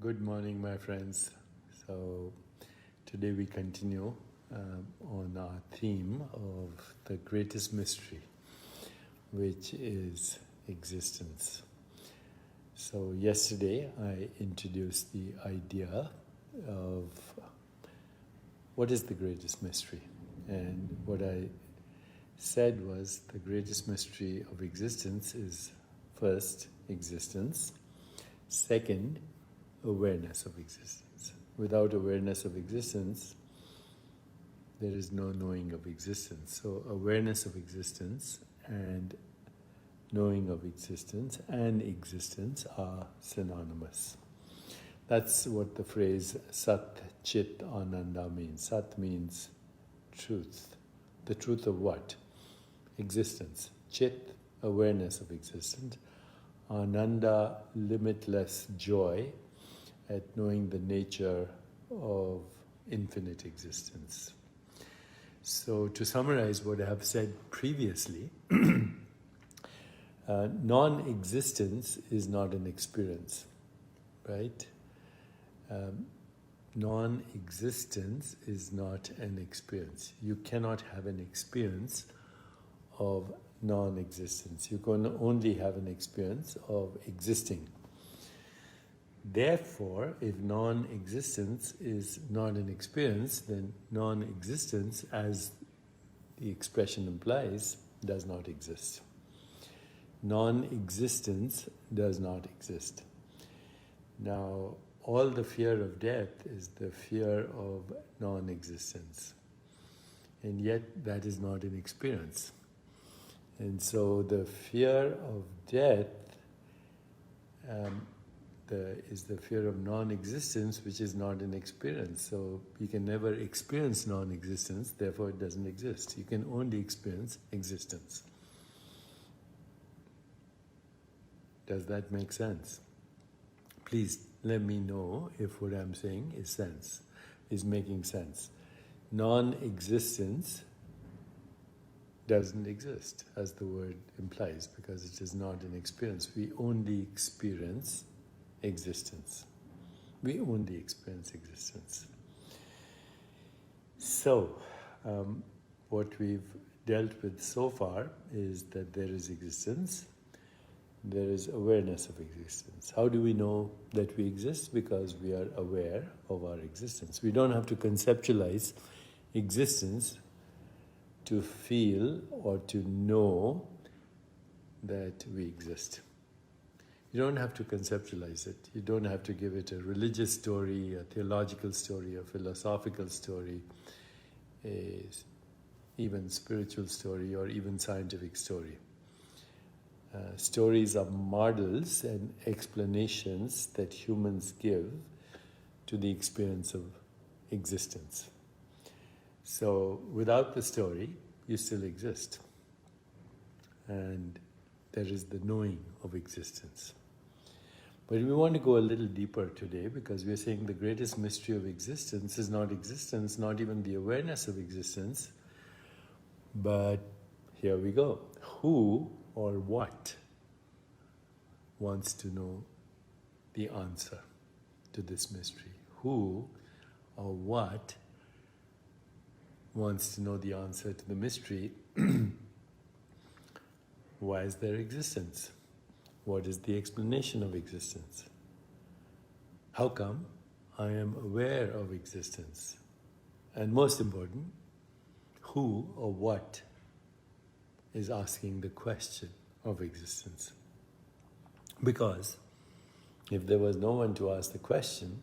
Good morning, my friends. So today we continue on our theme of the greatest mystery, which is existence. So yesterday I introduced the idea of what is the greatest mystery. And what I said was the greatest mystery of existence is first, existence. Second, awareness of existence. Without awareness of existence, there is no knowing of existence. So awareness of existence and knowing of existence and existence are synonymous. That's what the phrase Sat Chit Ananda means. Sat means truth. The truth of what? Existence. Chit, awareness of existence. Ananda, limitless joy at knowing the nature of infinite existence. So to summarize what I have said previously, non-existence is not an experience, right? Non-existence is not an experience. You cannot have an experience of non-existence. You can only have an experience of existing. Therefore, if non-existence is not an experience, then non-existence, as the expression implies, does not exist. Non-existence does not exist. Now, all the fear of death is the fear of non-existence. And yet, that is not an experience. And so the fear of death is the fear of non-existence, which is not an experience. So you can never experience non-existence, therefore it doesn't exist. You can only experience existence. Does that make sense? Please let me know if what I'm saying is making sense. Non-existence doesn't exist, as the word implies, because it is not an experience. We only experience existence. We only experience existence. So, what we've dealt with so far is that there is existence, there is awareness of existence. How do we know that we exist? Because we are aware of our existence. We don't have to conceptualize existence to feel or to know that we exist. You don't have to conceptualize it. You don't have to give it a religious story, a theological story, a philosophical story, a even spiritual story, or even scientific story. Stories are models and explanations that humans give to the experience of existence. So without the story, you still exist. And there is the knowing of existence. But we want to go a little deeper today, because we're saying the greatest mystery of existence is not existence, not even the awareness of existence. But here we go. Who or what wants to know the answer to this mystery? Who or what wants to know the answer to the mystery? Why is there existence? What is the explanation of existence? How come I am aware of existence? And most important, who or what is asking the question of existence? Because if there was no one to ask the question,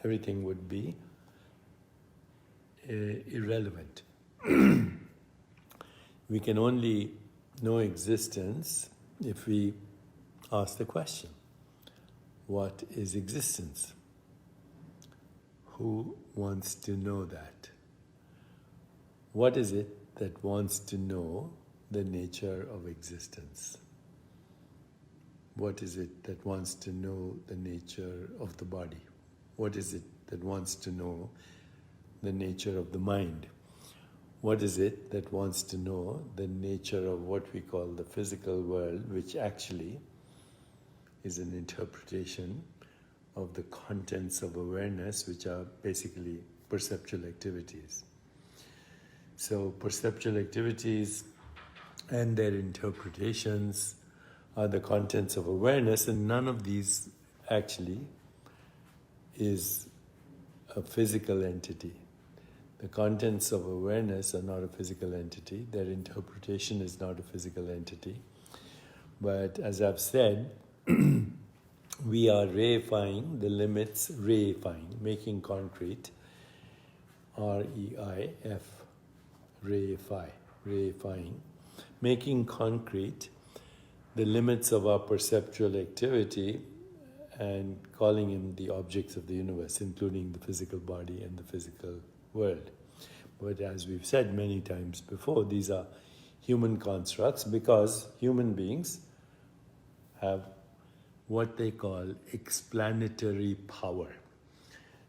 everything would be irrelevant. We can only know existence if we ask the question, what is existence? Who wants to know that? What is it that wants to know the nature of existence? What is it that wants to know the nature of the body? What is it that wants to know the nature of the mind? What is it that wants to know the nature of what we call the physical world, which actually is an interpretation of the contents of awareness, which are basically perceptual activities. So perceptual activities and their interpretations are the contents of awareness, and none of these actually is a physical entity. The contents of awareness are not a physical entity. Their interpretation is not a physical entity. But as I've said, we are reifying the limits, making concrete, R-E-I-F, reifying, making concrete the limits of our perceptual activity and calling in the objects of the universe, including the physical body and the physical world. But as we've said many times before, these are human constructs because human beings have what they call explanatory power.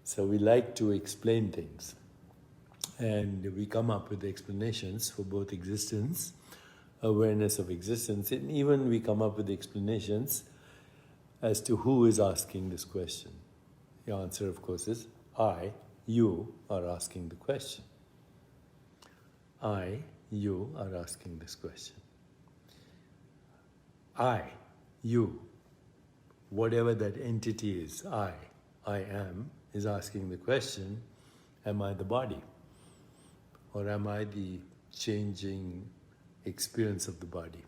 So we like to explain things, and we come up with explanations for both existence, awareness of existence, and even we come up with explanations as to who is asking this question. The answer, of course, is you are asking the question. You are asking this question. You, whatever that entity is, I am, is asking the question, am I the body? Or am I the changing experience of the body?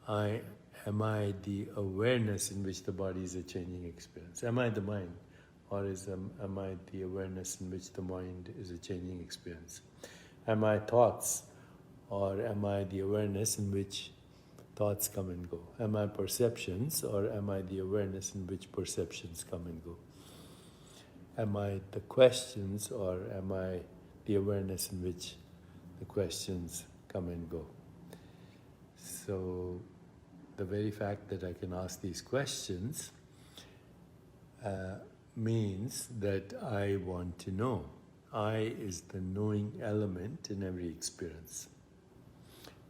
Am I the awareness in which the body is a changing experience? Am I the mind? Or am I the awareness in which the mind is a changing experience? Am I thoughts? Or am I the awareness in which thoughts come and go? Am I perceptions? Or am I the awareness in which perceptions come and go? Am I the questions? Or am I the awareness in which the questions come and go? So the very fact that I can ask these questions means that I want to know. I is the knowing element in every experience.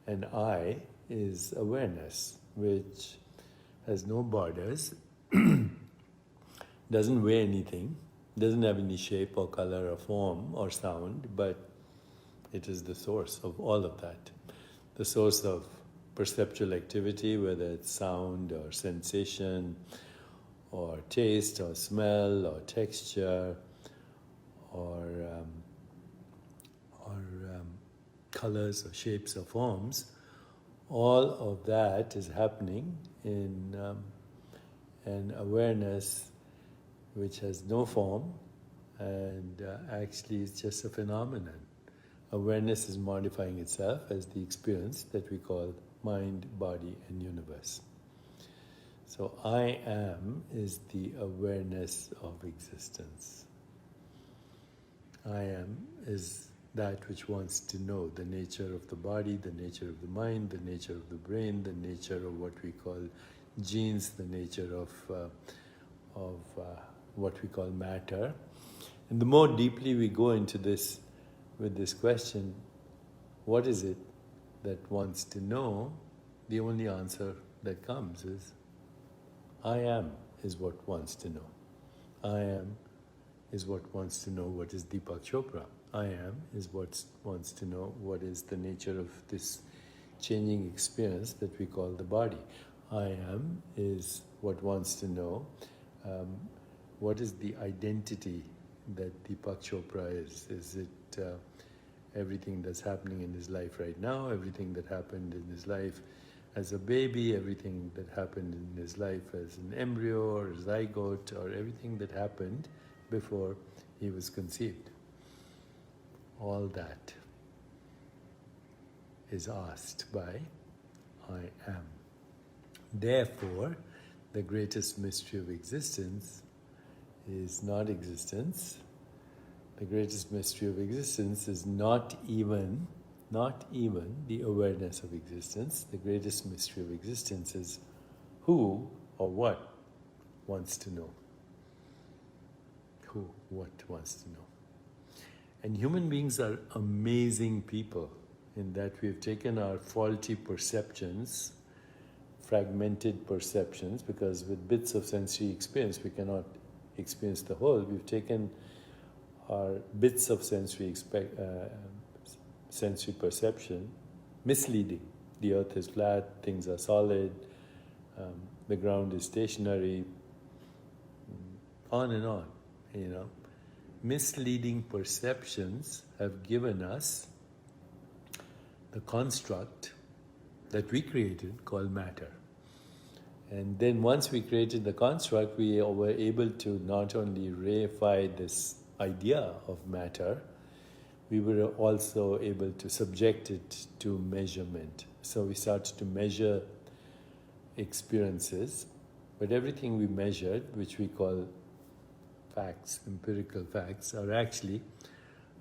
And I is awareness, which has no borders, doesn't weigh anything, doesn't have any shape or color or form or sound, but it is the source of all of that. The source of perceptual activity, whether it's sound or sensation or taste or smell or texture or colors or shapes or forms, all of that is happening in an awareness which has no form and actually is just a phenomenon. Awareness is modifying itself as the experience that we call mind, body, and universe. So I am is the awareness of existence. I am is that which wants to know the nature of the body, the nature of the mind, the nature of the brain, the nature of what we call genes, the nature of what we call matter. And the more deeply we go into this, with this question, what is it that wants to know, the only answer that comes is, I am is what wants to know. I am is what wants to know what is Deepak Chopra. I am is what wants to know what is the nature of this changing experience that we call the body. I am is what wants to know what is the identity that Deepak Chopra is. Is it everything that's happening in his life right now, everything that happened in his life as a baby, everything that happened in his life as an embryo or a zygote, or everything that happened before he was conceived? All that is asked by I am. Therefore, the greatest mystery of existence is not existence. The greatest mystery of existence is not even the awareness of existence. The greatest mystery of existence is who or what wants to know. Who, what wants to know. And human beings are amazing people in that we've taken our faulty perceptions fragmented perceptions, because with bits of sensory experience we cannot experience the whole. We've taken our bits of sensory perception, misleading. The earth is flat, things are solid, the ground is stationary, on and on, Misleading perceptions have given us the construct that we created called matter. And then once we created the construct, we were able to not only reify this idea of matter, we were also able to subject it to measurement. So we started to measure experiences, but everything we measured, which we call facts, empirical facts, are actually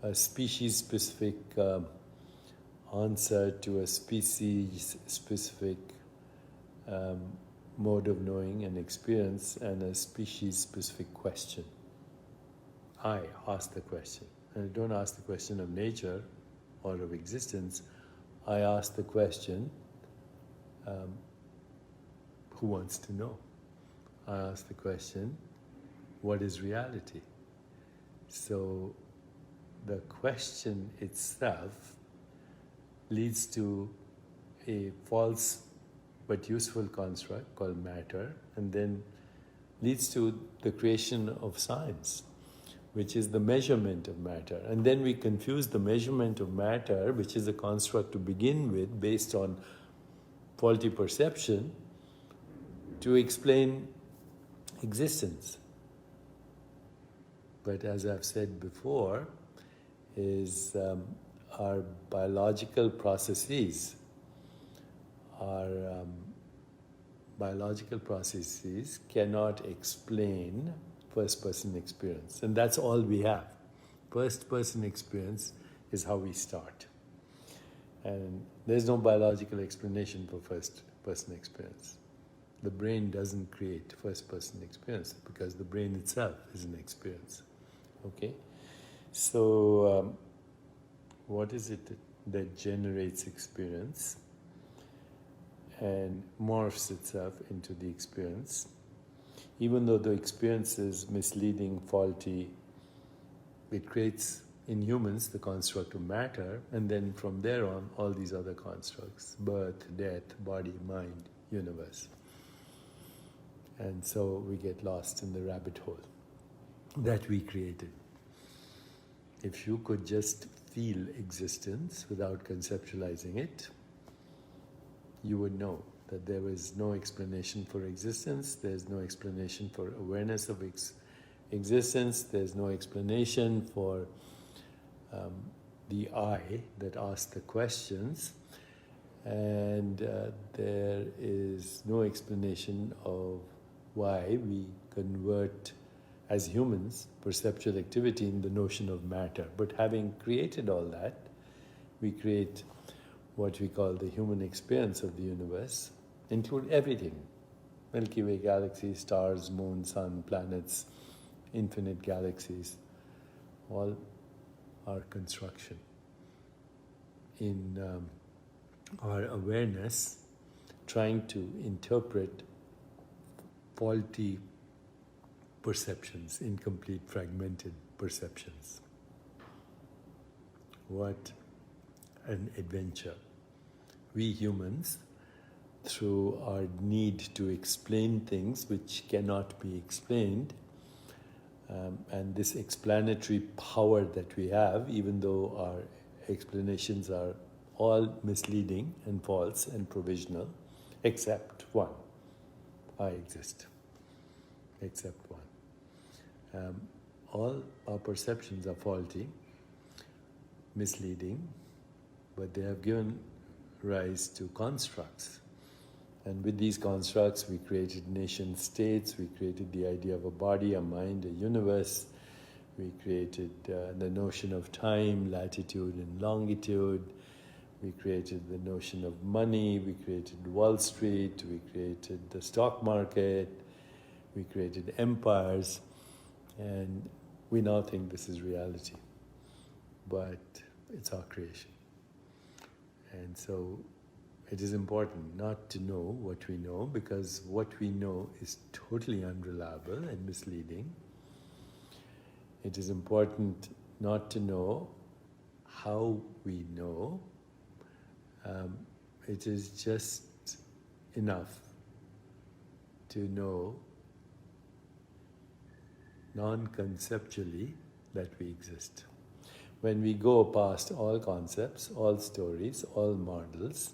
a species-specific answer to a species-specific mode of knowing and experience, and a species-specific question. I ask the question. And I don't ask the question of nature or of existence. I ask the question, who wants to know? I ask the question, what is reality? So the question itself leads to a false but useful construct called matter, and then leads to the creation of science, which is the measurement of matter. And then we confuse the measurement of matter, which is a construct to begin with based on faulty perception, to explain existence. But as I've said before, is our biological processes cannot explain first-person experience. And that's all we have. First-person experience is how we start. And there's no biological explanation for first-person experience. The brain doesn't create first-person experience because the brain itself is an experience. Okay? So, what is it that generates experience and morphs itself into the experience? Even though the experience is misleading, faulty, it creates in humans the construct of matter, and then from there on, all these other constructs: birth, death, body, mind, universe. And so we get lost in the rabbit hole that we created. If you could just feel existence without conceptualizing it, you would know that there is no explanation for existence, there's no explanation for awareness of existence, there's no explanation for the I that asks the questions, and there is no explanation of why we convert, as humans, perceptual activity in the notion of matter. But having created all that, we create what we call the human experience of the universe, include everything: Milky Way galaxies, stars, moon, sun, planets, infinite galaxies, all our construction. In our awareness, trying to interpret faulty perceptions, incomplete, fragmented perceptions. What an adventure. We humans, through our need to explain things which cannot be explained, and this explanatory power that we have, even though our explanations are all misleading and false and provisional, except one: I exist. Except one. All our perceptions are faulty, misleading, but they have given rise to constructs. And with these constructs, we created nation states, we created the idea of a body, a mind, a universe, we created the notion of time, latitude and longitude, we created the notion of money, we created Wall Street, we created the stock market, we created empires, and we now think this is reality. But it's our creation. And so it is important not to know what we know, because what we know is totally unreliable and misleading. It is important not to know how we know. It is just enough to know non-conceptually that we exist. When we go past all concepts, all stories, all models,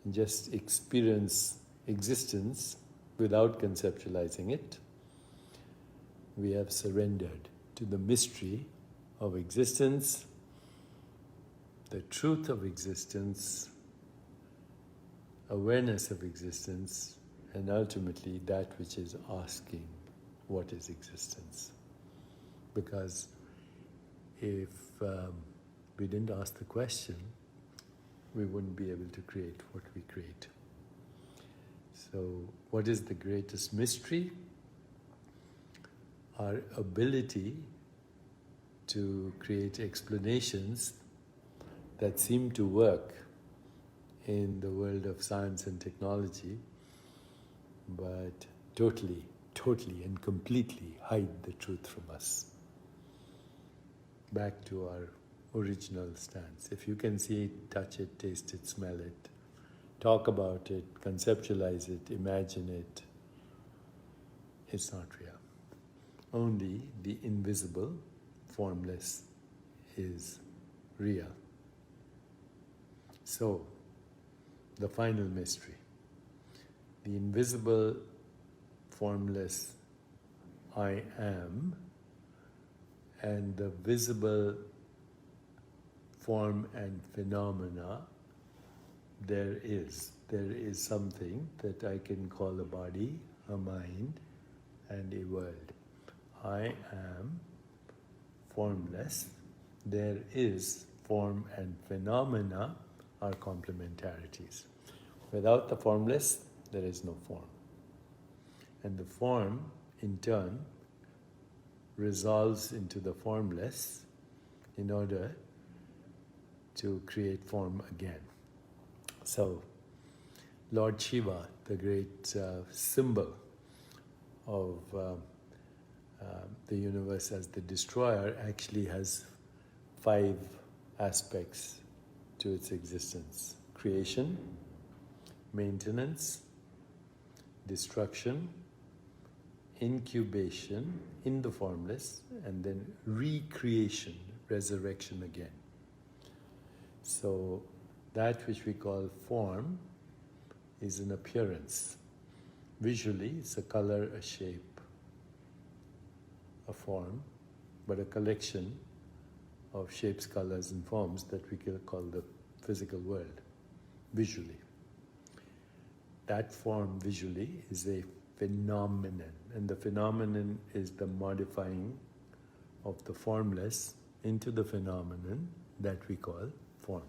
and just experience existence without conceptualizing it, we have surrendered to the mystery of existence, the truth of existence, awareness of existence, and ultimately that which is asking, what is existence? Because if we didn't ask the question, we wouldn't be able to create what we create. So, what is the greatest mystery? Our ability to create explanations that seem to work in the world of science and technology, but totally and completely hide the truth from us. Back to our original stance. If you can see it, touch it, taste it, smell it, talk about it, conceptualize it, imagine it, it's not real. Only the invisible, formless, is real. So, the final mystery. The invisible, formless I am, and the visible form and phenomena there is. There is something that I can call a body, a mind, and a world. I am formless. There is form and phenomena are complementarities. Without the formless, there is no form. And the form, in turn, resolves into the formless in order to create form again. So, Lord Shiva, the great symbol of the universe as the destroyer, actually has 5 aspects to its existence: creation, maintenance, destruction, incubation in the formless, and then recreation, resurrection again. So that which we call form is an appearance. Visually, it's a color, a shape, a form, but a collection of shapes, colors, and forms that we can call the physical world, visually. That form visually is a phenomenon, and the phenomenon is the modifying of the formless into the phenomenon that we call form.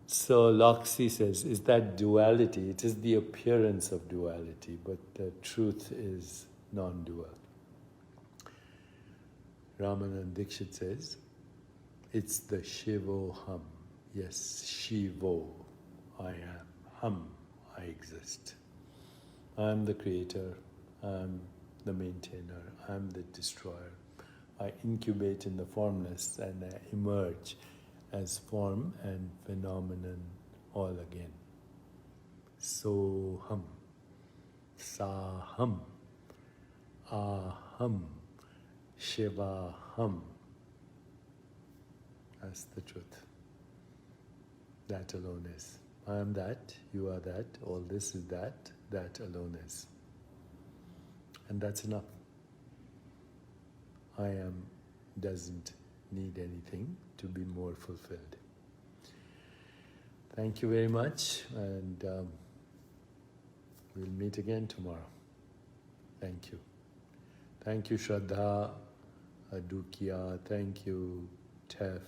So Loxi says, is that duality? It is the appearance of duality, but the truth is non-dual. Ramanand Dikshit says, it's the Shivoham. Yes, Shivo, I am. Hum, I exist. I am the creator, I am the maintainer, I am the destroyer. I incubate in the formless and I emerge as form and phenomenon all again. Soham, Saham, Aham, Shivaham. That's the truth. That alone is. I am that, you are that, all this is that alone is. And that's enough. I am doesn't need anything to be more fulfilled. Thank you very much, and we'll meet again tomorrow. Thank you. Thank you, Shraddha, Adukia. Thank you, Tef,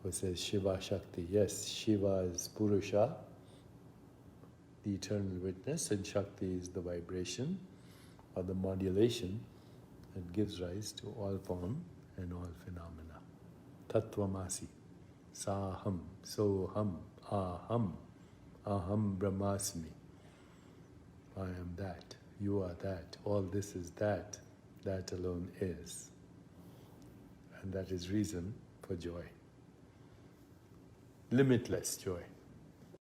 who says Shiva Shakti. Yes, Shiva is Purusha, the eternal witness, and Shakti is the vibration or the modulation that gives rise to all form and all phenomena. Tattvamasi, Saham, Soham. aham. Aham Brahmasmi. I am that. You are that. All this is that. That alone is. And that is reason for joy. Limitless joy.